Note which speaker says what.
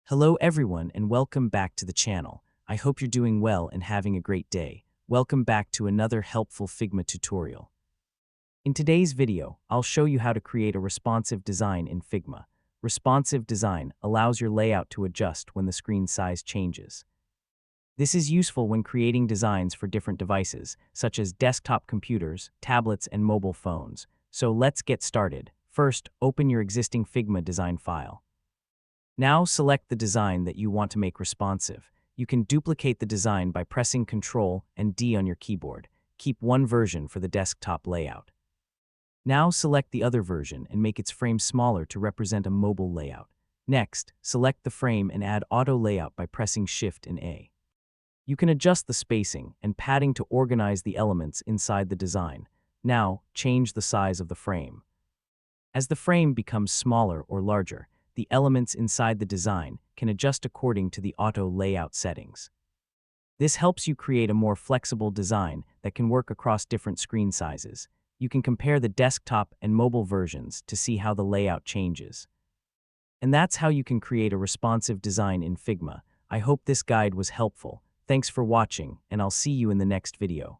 Speaker 1: Hello everyone and welcome back to the channel. I hope you're doing well and having a great day. Welcome back to another helpful Figma tutorial. In today's video, I'll show you how to create a responsive design in Figma. Responsive design allows your layout to adjust when the screen size changes. This is useful when creating designs for different devices, such as desktop computers, tablets, and mobile phones. So let's get started. First, open your existing Figma design file. Now select the design that you want to make responsive. You can duplicate the design by pressing Ctrl and D on your keyboard. Keep one version for the desktop layout. Now select the other version and make its frame smaller to represent a mobile layout. Next, select the frame and add Auto Layout by pressing Shift and A. You can adjust the spacing and padding to organize the elements inside the design. Now, change the size of the frame. As the frame becomes smaller or larger, the elements inside the design can adjust according to the auto layout settings. This helps you create a more flexible design that can work across different screen sizes. You can compare the desktop and mobile versions to see how the layout changes. And that's how you can create a responsive design in Figma. I hope this guide was helpful. Thanks for watching, and I'll see you in the next video.